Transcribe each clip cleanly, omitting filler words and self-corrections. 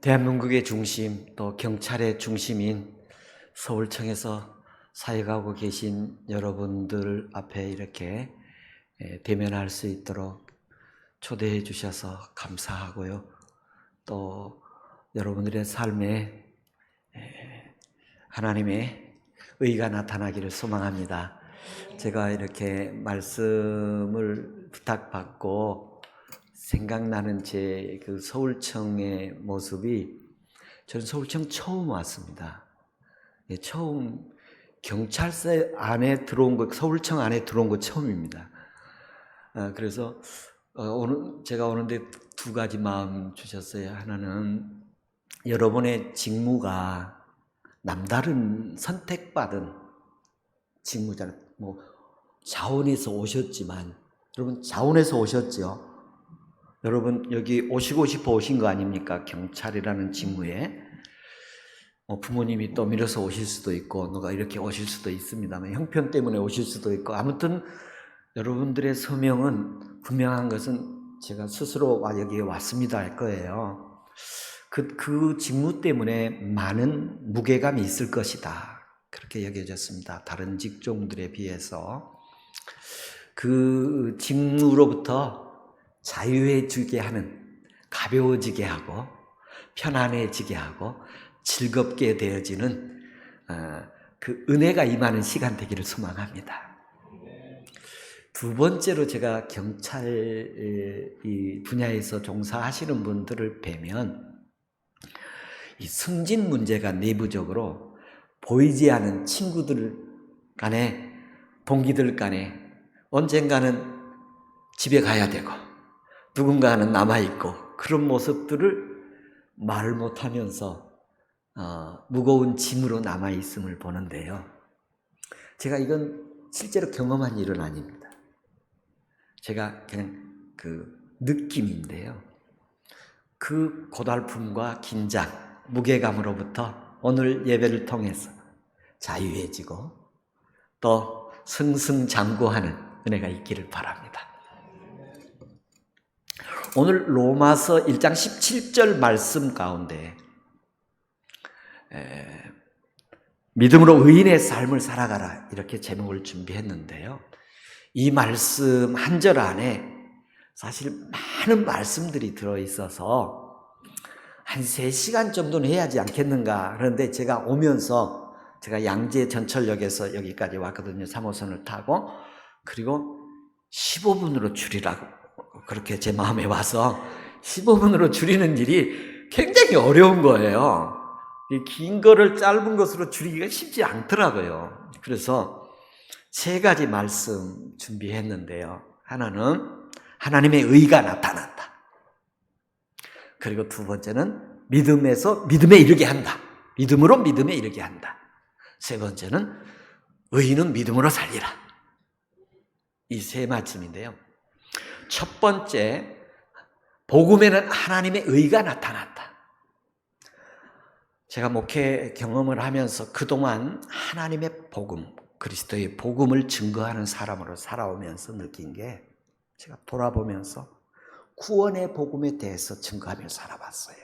대한민국의 중심, 또 경찰의 중심인 서울청에서 사역하고 계신 여러분들 앞에 이렇게 대면할 수 있도록 초대해 주셔서 감사하고요. 또 여러분들의 삶에 하나님의 의가 나타나기를 소망합니다. 제가 이렇게 말씀을 부탁받고 생각나는 제 그 서울청의 모습이, 저는 서울청 처음 왔습니다. 처음 경찰서 안에 들어온 거, 서울청 안에 들어온 거 처음입니다. 그래서 제가 오는데 두 가지 마음 주셨어요. 하나는 여러분의 직무가 남다른 선택받은 직무잖아요. 뭐 자원에서 오셨지만, 여러분 자원에서 오셨죠. 여러분 여기 오시고 싶어 오신 거 아닙니까? 경찰이라는 직무에. 부모님이 또 밀어서 오실 수도 있고, 누가 이렇게 오실 수도 있습니다만, 형편 때문에 오실 수도 있고, 아무튼 여러분들의 소명은 분명한 것은 제가 스스로 여기에 왔습니다 할 거예요. 그 직무 때문에 많은 무게감이 있을 것이다, 그렇게 여겨졌습니다. 다른 직종들에 비해서. 그 직무로부터 자유해지게 하는, 가벼워지게 하고 편안해지게 하고 즐겁게 되어지는 그 은혜가 임하는 시간 되기를 소망합니다. 두 번째로, 제가 경찰 이 분야에서 종사하시는 분들을 뵈면 이 승진 문제가 내부적으로 보이지 않은 친구들 간에, 동기들 간에 언젠가는 집에 가야 되고 누군가는 남아있고, 그런 모습들을 말 못하면서 무거운 짐으로 남아있음을 보는데요. 제가 이건 실제로 경험한 일은 아닙니다. 제가 그냥 그 느낌인데요. 그 고달픔과 긴장, 무게감으로부터 오늘 예배를 통해서 자유해지고 또 승승장구하는 은혜가 있기를 바랍니다. 오늘 로마서 1장 17절 말씀 가운데 믿음으로 의인의 삶을 살아가라, 이렇게 제목을 준비했는데요. 이 말씀 한 절 안에 사실 많은 말씀들이 들어있어서 한 3시간 정도는 해야지 않겠는가. 그런데 제가 오면서, 제가 양재 전철역에서 여기까지 왔거든요. 3호선을 타고. 그리고 15분으로 줄이라고, 그렇게 제 마음에 와서 15분으로 줄이는 일이 굉장히 어려운 거예요. 긴 거를 짧은 것으로 줄이기가 쉽지 않더라고요. 그래서 3가지 말씀 준비했는데요. 하나는 하나님의 의가 나타난다. 그리고 두 번째는 믿음에서 믿음에 이르게 한다. 믿음으로 믿음에 이르게 한다. 세 번째는 의인은 믿음으로 살리라. 이 3말씀인데요. 첫 번째, 복음에는 하나님의 의가 나타났다. 제가 목회 경험을 하면서 그동안 하나님의 복음, 그리스도의 복음을 증거하는 사람으로 살아오면서 느낀 게, 제가 돌아보면서 구원의 복음에 대해서 증거하며 살아봤어요.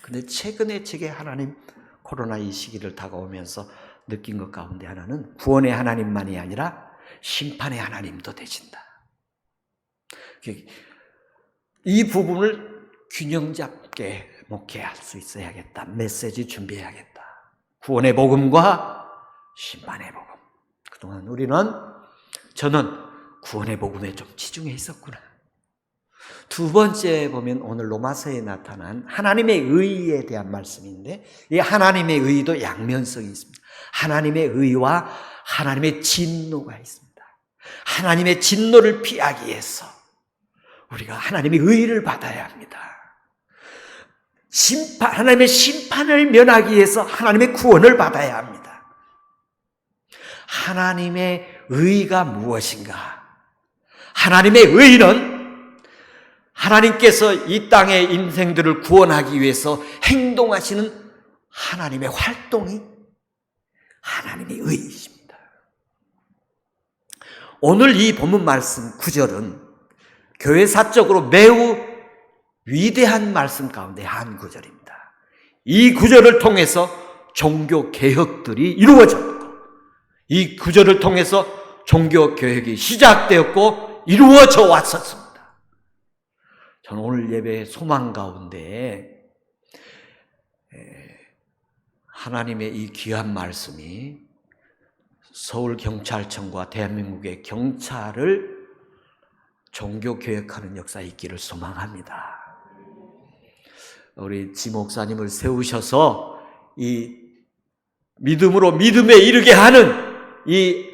근데 최근에 제게 하나님, 코로나 이 시기를 다가오면서 느낀 것 가운데 하나는, 구원의 하나님만이 아니라 심판의 하나님도 되신다. 이 부분을 균형 잡게 목회할 수 있어야겠다. 메시지 준비해야겠다. 구원의 복음과 심판의 복음. 그동안 저는 구원의 복음에 좀 치중해 있었구나. 두 번째 보면 오늘 로마서에 나타난 하나님의 의에 대한 말씀인데, 이 하나님의 의도 양면성이 있습니다. 하나님의 의와 하나님의 진노가 있습니다. 하나님의 진노를 피하기 위해서 우리가 하나님의 의를 받아야 합니다. 하나님의 심판을 면하기 위해서 하나님의 구원을 받아야 합니다. 하나님의 의가 무엇인가? 하나님의 의는 하나님께서 이 땅의 인생들을 구원하기 위해서 행동하시는 하나님의 활동이 하나님의 의이십니다. 오늘 이 본문 말씀 9절은 교회사적으로 매우 위대한 말씀 가운데 한 구절입니다. 이 구절을 통해서 종교 개혁들이 이루어졌고, 이 구절을 통해서 종교 개혁이 시작되었고 이루어져 왔었습니다. 저는 오늘 예배의 소망 가운데 하나님의 이 귀한 말씀이 서울경찰청과 대한민국의 경찰을 종교개혁하는 역사에 있기를 소망합니다. 우리 지 목사님을 세우셔서 이 믿음으로 믿음에 이르게 하는 이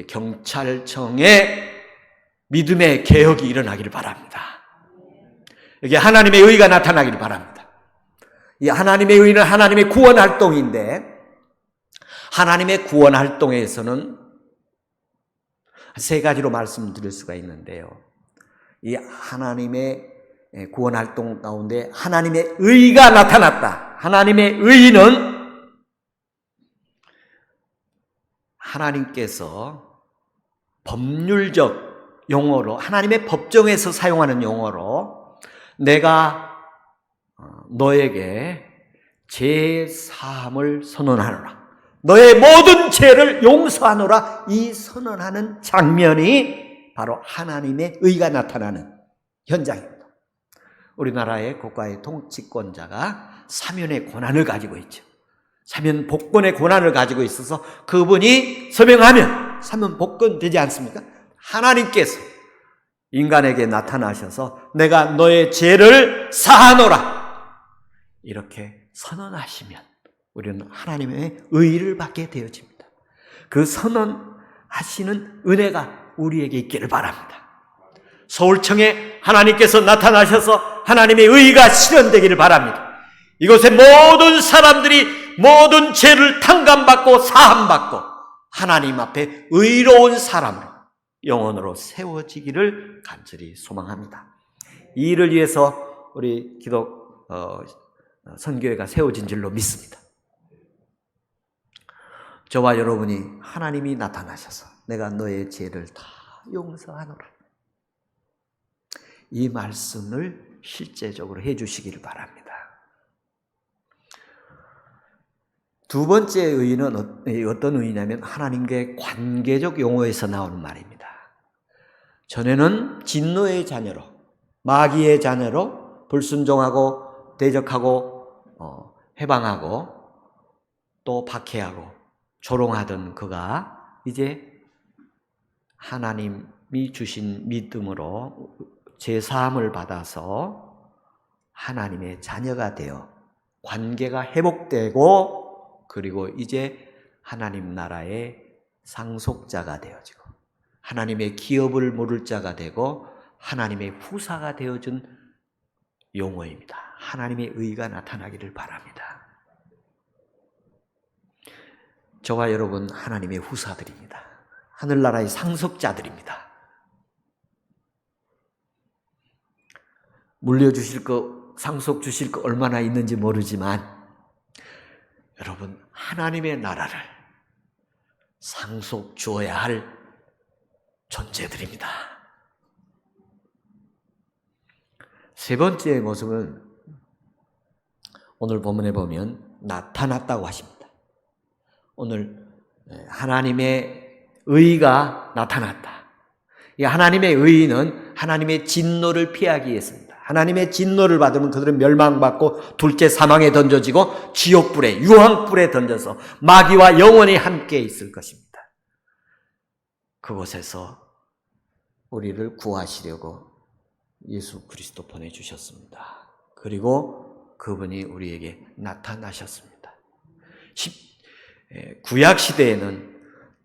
경찰청의 믿음의 개혁이 일어나기를 바랍니다. 여기 하나님의 의가 나타나기를 바랍니다. 이 하나님의 의는 하나님의 구원 활동인데, 하나님의 구원 활동에서는 세 가지로 말씀드릴 수가 있는데요. 이 하나님의 구원 활동 가운데 하나님의 의가 나타났다. 하나님의 의는 하나님께서 법률적 용어로, 하나님의 법정에서 사용하는 용어로 내가 너에게 죄사함을 선언하노라, 너의 모든 죄를 용서하노라, 이 선언하는 장면이 바로 하나님의 의가 나타나는 현장입니다. 우리나라의 국가의 통치권자가 사면의 권한을 가지고 있죠. 사면 복권의 권한을 가지고 있어서 그분이 서명하면 사면 복권 되지 않습니까? 하나님께서 인간에게 나타나셔서 내가 너의 죄를 사하노라 이렇게 선언하시면 우리는 하나님의 의를 받게 되어집니다. 그 선언하시는 은혜가 우리에게 있기를 바랍니다. 서울청에 하나님께서 나타나셔서 하나님의 의가 실현되기를 바랍니다. 이곳에 모든 사람들이 모든 죄를 탕감받고 사함받고 하나님 앞에 의로운 사람으로 영원으로 세워지기를 간절히 소망합니다. 이 일을 위해서 우리 선교회가 세워진 줄로 믿습니다. 저와 여러분이 하나님이 나타나셔서 내가 너의 죄를 다 용서하노라, 이 말씀을 실제적으로 해주시기를 바랍니다. 두 번째 의의는 어떤 의의냐면 하나님과의 관계적 용어에서 나오는 말입니다. 전에는 진노의 자녀로, 마귀의 자녀로 불순종하고 대적하고 해방하고 또 박해하고 조롱하던 그가 이제 하나님이 주신 믿음으로 제사함을 받아서 하나님의 자녀가 되어 관계가 회복되고, 그리고 이제 하나님 나라의 상속자가 되어지고 하나님의 기업을 물을 자가 되고 하나님의 후사가 되어준 용어입니다. 하나님의 의가 나타나기를 바랍니다. 저와 여러분 하나님의 후사들입니다. 하늘나라의 상속자들입니다. 물려주실 거, 상속 주실 거 얼마나 있는지 모르지만 여러분 하나님의 나라를 상속 주어야 할 존재들입니다. 세 번째 모습은 오늘 본문에 보면 나타났다고 하십니다. 오늘 하나님의 의가 나타났다. 이 하나님의 의는 하나님의 진노를 피하기 위해서입니다. 하나님의 진노를 받으면 그들은 멸망받고 둘째 사망에 던져지고 지옥불에, 유황불에 던져서 마귀와 영원히 함께 있을 것입니다. 그곳에서 우리를 구하시려고 예수 그리스도 보내주셨습니다. 그리고 그분이 우리에게 나타나셨습니다. 구약시대에는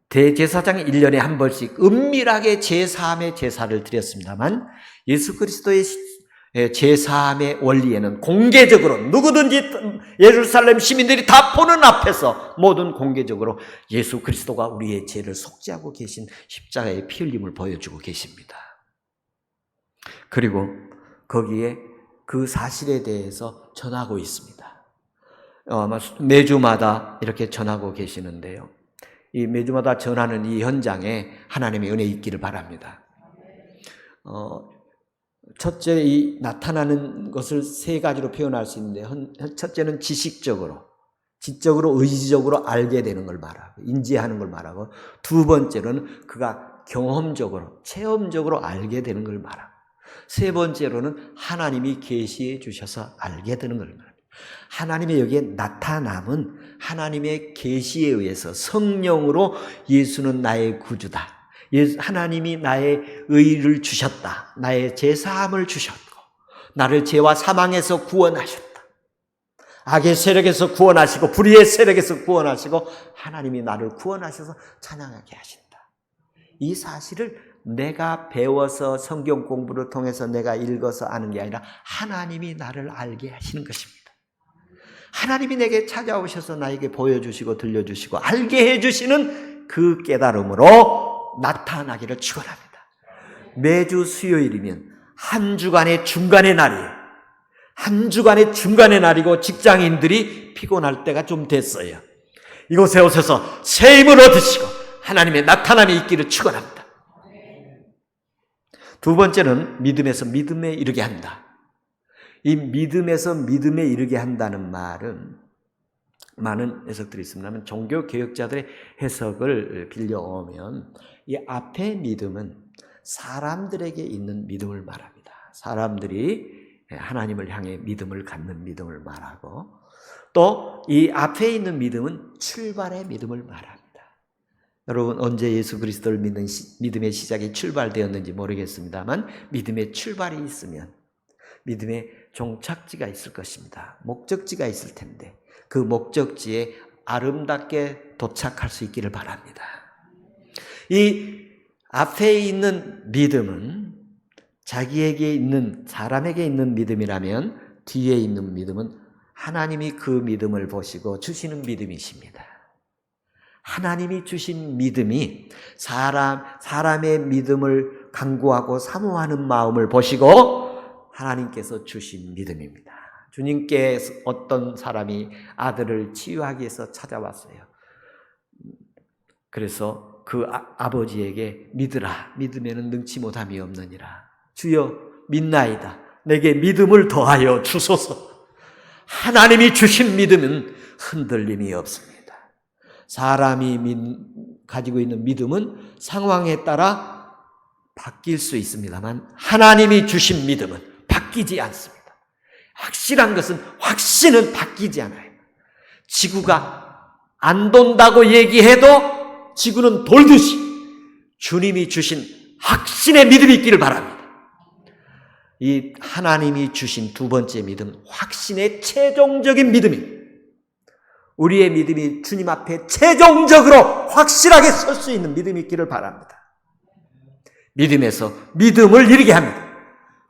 대제사장이 1년에 한 번씩 은밀하게 제사함의 제사를 드렸습니다만 예수 그리스도의 제사함의 원리에는 공개적으로 누구든지 예루살렘 시민들이 다 보는 앞에서 모든 공개적으로 예수 그리스도가 우리의 죄를 속죄하고 계신 십자가의 피 흘림을 보여주고 계십니다. 그리고 거기에 그 사실에 대해서 전하고 있습니다. 매주마다 이렇게 전하고 계시는데요. 이 매주마다 전하는 이 현장에 하나님의 은혜 있기를 바랍니다. 첫째, 이 나타나는 것을 세 가지로 표현할 수 있는데, 첫째는 지식적으로, 지적으로, 의지적으로 알게 되는 걸 말하고, 인지하는 걸 말하고, 두 번째로는 그가 경험적으로, 체험적으로 알게 되는 걸 말하고, 세 번째로는 하나님이 계시해 주셔서 알게 되는 걸 말합니다. 하나님의 여기에 나타남은 하나님의 계시에 의해서 성령으로 예수는 나의 구주다. 하나님이 나의 의를 주셨다. 나의 제사함을 주셨고 나를 죄와 사망에서 구원하셨다. 악의 세력에서 구원하시고 불의의 세력에서 구원하시고 하나님이 나를 구원하셔서 찬양하게 하신다. 이 사실을 내가 배워서 성경 공부를 통해서 내가 읽어서 아는 게 아니라 하나님이 나를 알게 하시는 것입니다. 하나님이 내게 찾아오셔서 나에게 보여주시고 들려주시고 알게 해주시는 그 깨달음으로 나타나기를 축원합니다. 매주 수요일이면 한 주간의 중간의 날이에요. 한 주간의 중간의 날이고 직장인들이 피곤할 때가 좀 됐어요. 이곳에 오셔서 새 힘을 얻으시고 하나님의 나타남이 있기를 축원합니다. 두 번째는 믿음에서 믿음에 이르게 한다. 이 믿음에서 믿음에 이르게 한다는 말은 많은 해석들이 있습니다만 종교 개혁자들의 해석을 빌려오면 이 앞에 믿음은 사람들에게 있는 믿음을 말합니다. 사람들이 하나님을 향해 믿음을 갖는 믿음을 말하고 또 이 앞에 있는 믿음은 출발의 믿음을 말합니다. 여러분 언제 예수 그리스도를 믿는 믿음의 시작이 출발되었는지 모르겠습니다만 믿음의 출발이 있으면 믿음의 종착지가 있을 것입니다. 목적지가 있을 텐데 그 목적지에 아름답게 도착할 수 있기를 바랍니다. 이 앞에 있는 믿음은 자기에게 있는 사람에게 있는 믿음이라면 뒤에 있는 믿음은 하나님이 그 믿음을 보시고 주시는 믿음이십니다. 하나님이 주신 믿음이 사람의 믿음을 간구하고 사모하는 마음을 보시고 하나님께서 주신 믿음입니다. 주님께 어떤 사람이 아들을 치유하기 위해서 찾아왔어요. 그래서 그 아버지에게 믿으라. 믿으면 능치 못함이 없느니라. 주여 믿나이다. 내게 믿음을 더하여 주소서. 하나님이 주신 믿음은 흔들림이 없습니다. 사람이 가지고 있는 믿음은 상황에 따라 바뀔 수 있습니다만 하나님이 주신 믿음은 바뀌지 않습니다. 확실한 것은 확신은 바뀌지 않아요. 지구가 안 돈다고 얘기해도 지구는 돌듯이 주님이 주신 확신의 믿음이 있기를 바랍니다. 이 하나님이 주신 두 번째 믿음, 확신의 최종적인 믿음입니다. 우리의 믿음이 주님 앞에 최종적으로 확실하게 설 수 있는 믿음이 있기를 바랍니다. 믿음에서 믿음을 이루게 합니다.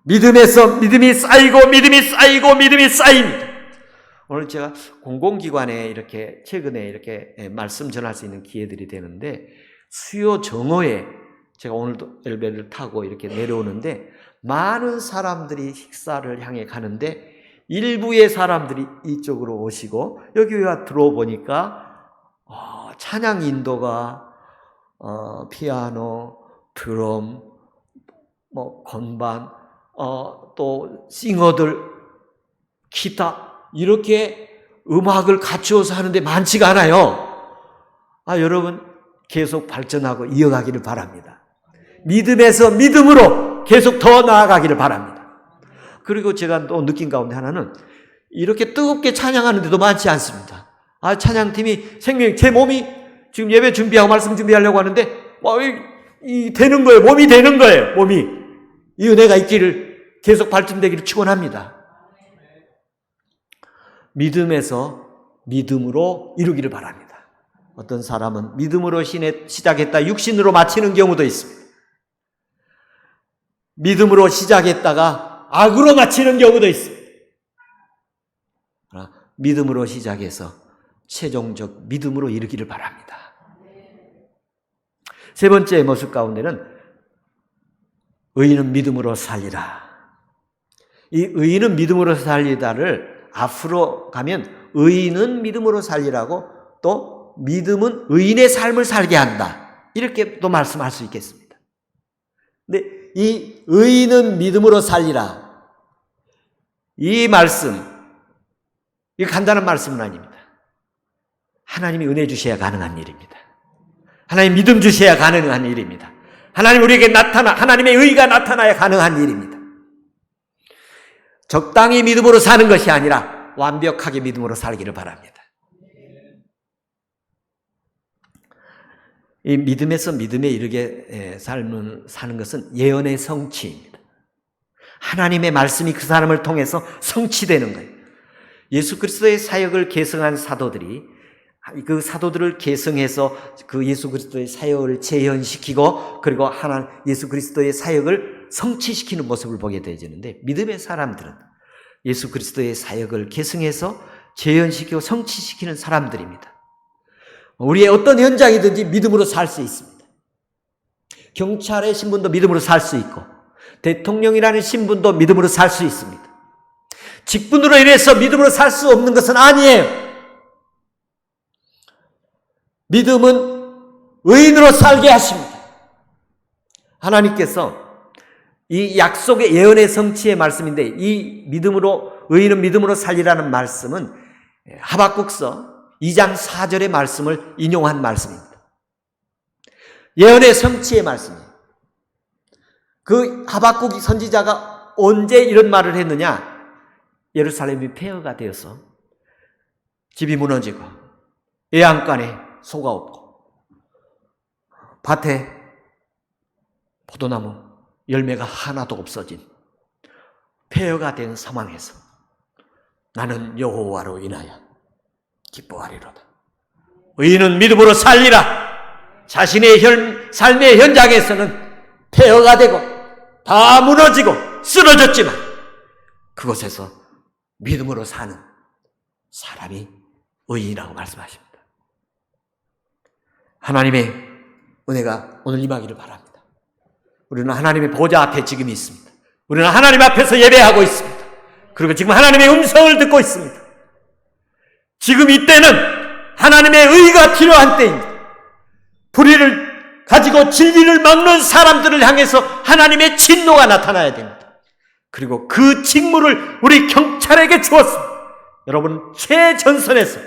믿음에서 믿음이 쌓이고 믿음이 쌓이고 믿음이 쌓입니다. 오늘 제가 공공기관에 이렇게 최근에 이렇게 말씀 전할 수 있는 기회들이 되는데 수요 정오에 제가 오늘도 엘리베이터를 타고 이렇게 내려오는데 많은 사람들이 식사를 향해 가는데 일부의 사람들이 이쪽으로 오시고 여기 와 들어보니까 찬양 인도가 피아노, 드럼, 건반, 또 싱어들, 기타 이렇게 음악을 갖추어서 하는데 많지가 않아요. 여러분 계속 발전하고 이어가기를 바랍니다. 믿음에서 믿음으로 계속 더 나아가기를 바랍니다. 그리고 제가 또 느낀 가운데 하나는 이렇게 뜨겁게 찬양하는데도 많지 않습니다. 찬양팀이 제 몸이 지금 예배 준비하고 말씀 준비하려고 하는데 되는 거예요. 몸이 되는 거예요. 몸이. 이 은혜가 있기를 계속 발전되기를 축원합니다. 믿음에서 믿음으로 이루기를 바랍니다. 어떤 사람은 믿음으로 시작했다 육신으로 마치는 경우도 있습니다. 믿음으로 시작했다가 악으로 마치는 경우도 있습니다. 믿음으로 시작해서 최종적 믿음으로 이르기를 바랍니다. 세 번째 모습 가운데는 의인은 믿음으로 살리라. 이 의인은 믿음으로 살리다를 앞으로 가면 의인은 믿음으로 살리라고 또 믿음은 의인의 삶을 살게 한다. 이렇게 또 말씀할 수 있겠습니다. 근데 이 의인은 믿음으로 살리라. 이 말씀, 이 간단한 말씀은 아닙니다. 하나님이 은혜 주셔야 가능한 일입니다. 하나님 믿음 주셔야 가능한 일입니다. 하나님 우리에게 하나님의 의가 나타나야 가능한 일입니다. 적당히 믿음으로 사는 것이 아니라 완벽하게 믿음으로 살기를 바랍니다. 이 믿음에서 믿음에 이르게 사는 것은 예언의 성취입니다. 하나님의 말씀이 그 사람을 통해서 성취되는 거예요. 예수 그리스도의 사역을 계승한 사도들이 그 사도들을 계승해서 그 예수 그리스도의 사역을 재현시키고 그리고 예수 그리스도의 사역을 성취시키는 모습을 보게 되어지는데, 믿음의 사람들은 예수 그리스도의 사역을 계승해서 재현시키고 성취시키는 사람들입니다. 우리의 어떤 현장이든지 믿음으로 살 수 있습니다. 경찰의 신분도 믿음으로 살 수 있고 대통령이라는 신분도 믿음으로 살 수 있습니다. 직분으로 인해서 믿음으로 살 수 없는 것은 아니에요. 믿음은 의인으로 살게 하십니다. 하나님께서 이 약속의 예언의 성취의 말씀인데, 이 의인은 믿음으로 살리라는 말씀은 하박국서 2장 4절의 말씀을 인용한 말씀입니다. 예언의 성취의 말씀이에요. 그 하박국 선지자가 언제 이런 말을 했느냐? 예루살렘이 폐허가 되어서 집이 무너지고 애양간에 소가 없고 밭에 포도나무 열매가 하나도 없어진 폐허가 된 상황에서 나는 여호와로 인하여 기뻐하리로다. 의인은 믿음으로 살리라. 자신의 삶의 현장에서는 폐허가 되고 다 무너지고 쓰러졌지만 그곳에서 믿음으로 사는 사람이 의인이라고 말씀하십니다. 하나님의 은혜가 오늘 임하기를 바랍니다. 우리는 하나님의 보좌 앞에 지금 있습니다. 우리는 하나님 앞에서 예배하고 있습니다. 그리고 지금 하나님의 음성을 듣고 있습니다. 지금 이때는 하나님의 의가 필요한 때입니다. 불의를 가지고 진리를 막는 사람들을 향해서 하나님의 진노가 나타나야 됩니다. 그리고 그 직무를 우리 경찰에게 주었습니다. 여러분, 최전선에서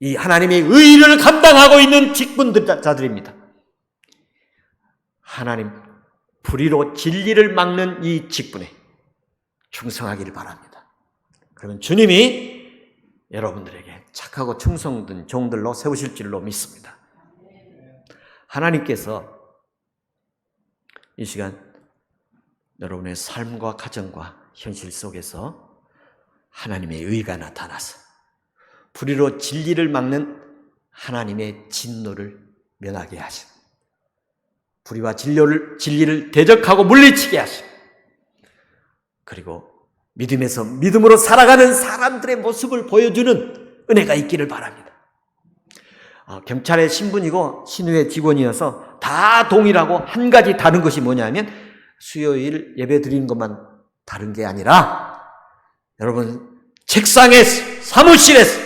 이 하나님의 의를 감당하고 있는 직분자들입니다. 하나님, 불의로 진리를 막는 이 직분에 충성하기를 바랍니다. 그러면 주님이 여러분들에게 착하고 충성된 종들로 세우실 줄로 믿습니다. 하나님께서 이 시간 여러분의 삶과 가정과 현실 속에서 하나님의 의가 나타나서 불의로 진리를 막는 하나님의 진노를 면하게 하시고 불의와 진리를 대적하고 물리치게 하시고 그리고 믿음에서 믿음으로 살아가는 사람들의 모습을 보여주는 은혜가 있기를 바랍니다. 경찰의 신분이고 신우의 직원이어서 다 동일하고 한 가지 다른 것이 뭐냐면 수요일 예배 드리는 것만 다른 게 아니라 여러분 책상에서 사무실에서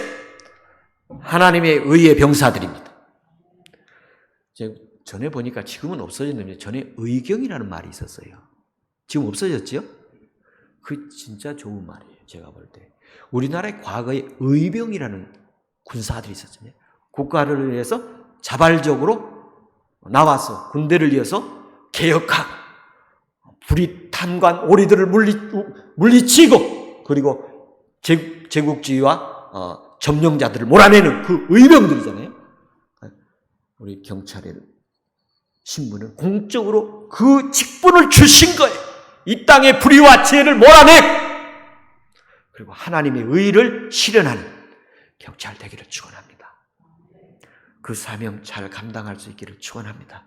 하나님의 의의 병사들입니다. 전에 보니까 지금은 없어졌는데 전에 의경이라는 말이 있었어요. 지금 없어졌죠? 그 진짜 좋은 말이에요. 제가 볼 때. 우리나라에 과거에 의병이라는 군사들이 있었잖아요. 국가를 위해서 자발적으로 나와서 군대를 이어서 개혁하고 불의 탐관 오리들을 물리치고 그리고 제국주의와 점령자들을 몰아내는 그 의병들이잖아요. 우리 경찰의 신분은 공적으로 그 직분을 주신 거예요. 이 땅의 불의와 죄를 몰아내고 그리고 하나님의 의를 실현하는 경찰 되기를 축원합니다. 그 사명 잘 감당할 수 있기를 축원합니다.